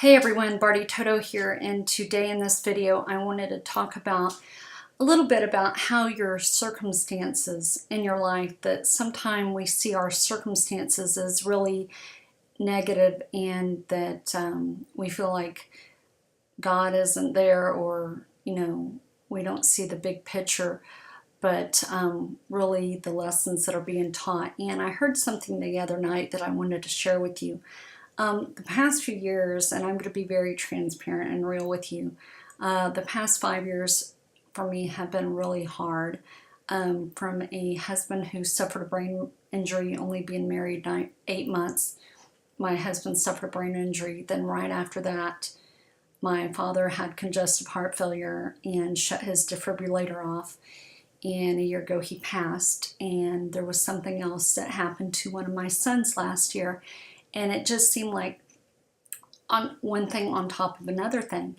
Hey everyone, Bardi Toto here, and today in this video I wanted to talk about a little bit about how your circumstances in your life, that sometimes we see our circumstances as really negative and that we feel like God isn't there, or we don't see the big picture, but really the lessons that are being taught. And I heard something the other night that I wanted to share with you. The past few years, and I'm going to be very transparent and real with you, the past 5 years for me have been really hard. From a husband who suffered a brain injury, only being married 8 months, my husband suffered a brain injury. Then right after that, my father had congestive heart failure and shut his defibrillator off. And a year ago he passed. And there was something else that happened to one of my sons last year. And it just seemed like one thing on top of another thing.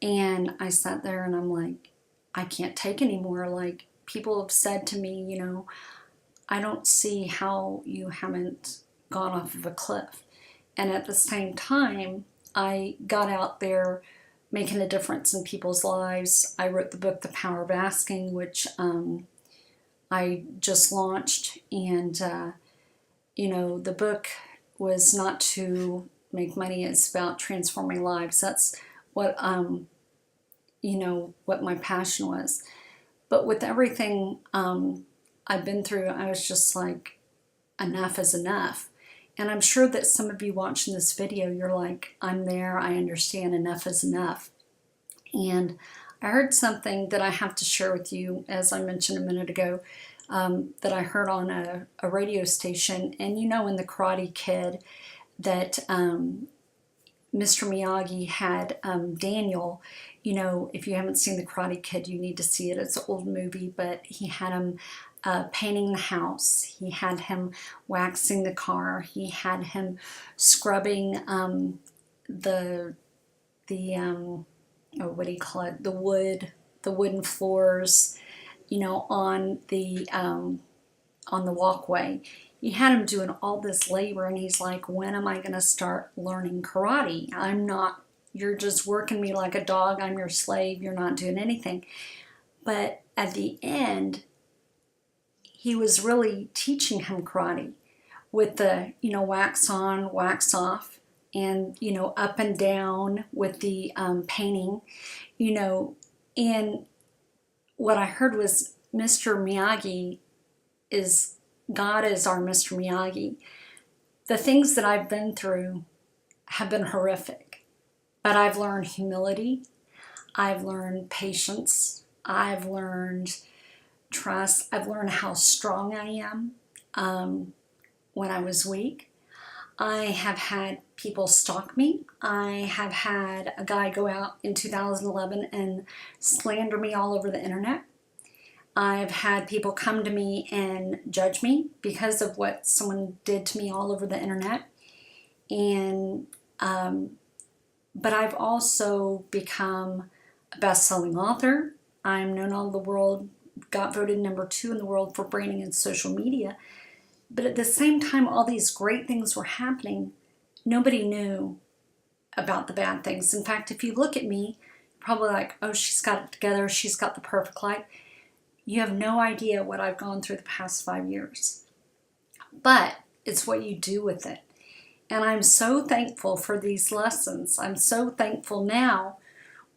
And I sat there and I'm like, I can't take anymore. Like, people have said to me, I don't see how you haven't gone off of a cliff. And at the same time, I got out there making a difference in people's lives. I wrote the book, The Power of Asking, which I just launched. And, the book was not to make money. It's about transforming lives. That's what what my passion was. But with everything I've been through, I was just like, enough is enough. And I'm sure that some of you watching this video, you're like, I'm there, I understand, enough is enough. And I heard something that I have to share with you, as I mentioned a minute ago, that I heard on a radio station. And in The Karate Kid, that Mr. Miyagi had Daniel, if you haven't seen The Karate Kid, you need to see it. It's an old movie, but he had him painting the house. He had him waxing the car. He had him scrubbing the what do you call it? The wooden floors, on the walkway. He had him doing all this labor, and he's like, when am I going to start learning karate? You're just working me like a dog. I'm your slave. You're not doing anything. But at the end, he was really teaching him karate with the, wax on, wax off, and, up and down with the painting, and what I heard was Mr. Miyagi God is our Mr. Miyagi. The things that I've been through have been horrific, but I've learned humility. I've learned patience. I've learned trust. I've learned how strong I am when I was weak. I have had people stalk me. I have had a guy go out in 2011 and slander me all over the internet. I've had people come to me and judge me because of what someone did to me all over the internet. And but I've also become a best-selling author. I'm known all over the world, got voted #2 in the world for branding and social media. But at the same time, all these great things were happening. Nobody knew about the bad things. In fact, if you look at me, you're probably like, oh, she's got it together. She's got the perfect life. You have no idea what I've gone through the past 5 years. But it's what you do with it. And I'm so thankful for these lessons. I'm so thankful now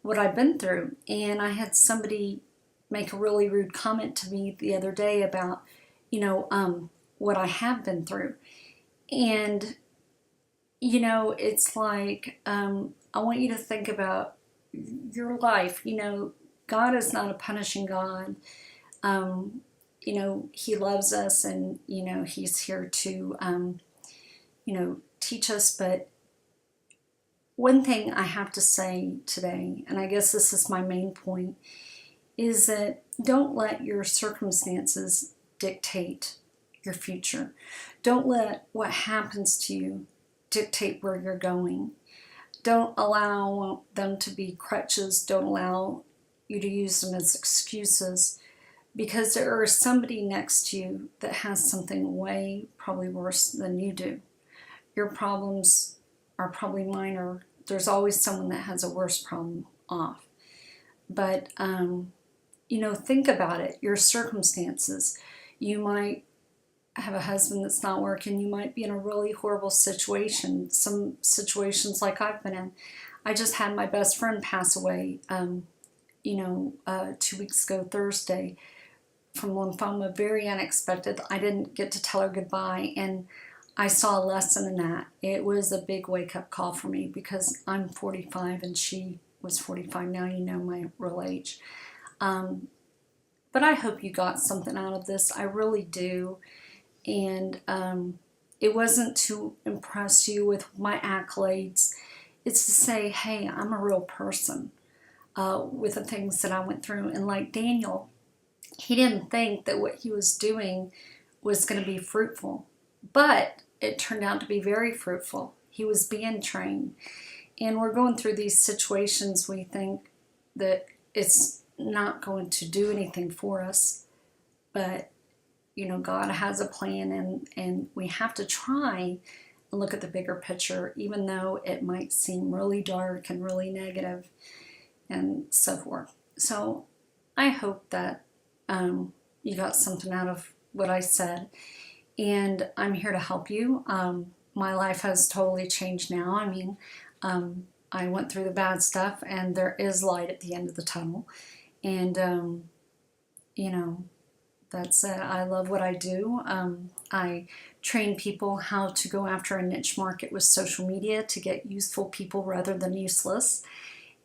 what I've been through. And I had somebody make a really rude comment to me the other day about, what I have been through. And, it's like, I want you to think about your life. God is not a punishing God. He loves us, and, he's here to, teach us. But one thing I have to say today, and I guess this is my main point, is that don't let your circumstances dictate your future. Don't let what happens to you dictate where you're going. Don't allow them to be crutches. Don't allow you to use them as excuses, because there is somebody next to you that has something way probably worse than you do. Your problems are probably minor there's always someone that has a worse problem off. But, you know, think about it, your circumstances. You might have a husband that's not working. You might be in a really horrible situation. Some situations like I've been in. I just had my best friend pass away, 2 weeks ago Thursday from lymphoma, very unexpected. I didn't get to tell her goodbye, and I saw a lesson in that. It was a big wake-up call for me because I'm 45 and she was 45. Now you know my real age. But I hope you got something out of this. I really do. And it wasn't to impress you with my accolades. It's to say, hey, I'm a real person with the things that I went through. And like Daniel, he didn't think that what he was doing was going to be fruitful. But it turned out to be very fruitful. He was being trained. And we're going through these situations, we think that it's not going to do anything for us. But, you know, God has a plan, and we have to try and look at the bigger picture, even though it might seem really dark and really negative and so forth. So I hope that you got something out of what I said. And I'm here to help you. My life has totally changed now. I mean, I went through the bad stuff, and there is light at the end of the tunnel. And, that's it. I love what I do. I train people how to go after a niche market with social media to get useful people rather than useless.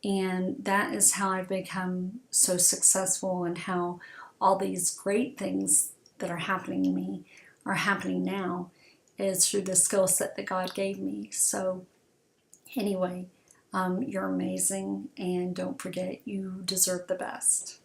And that is how I've become so successful, and how all these great things that are happening to me are happening now is through the skill set that God gave me. So anyway, you're amazing, and don't forget, you deserve the best.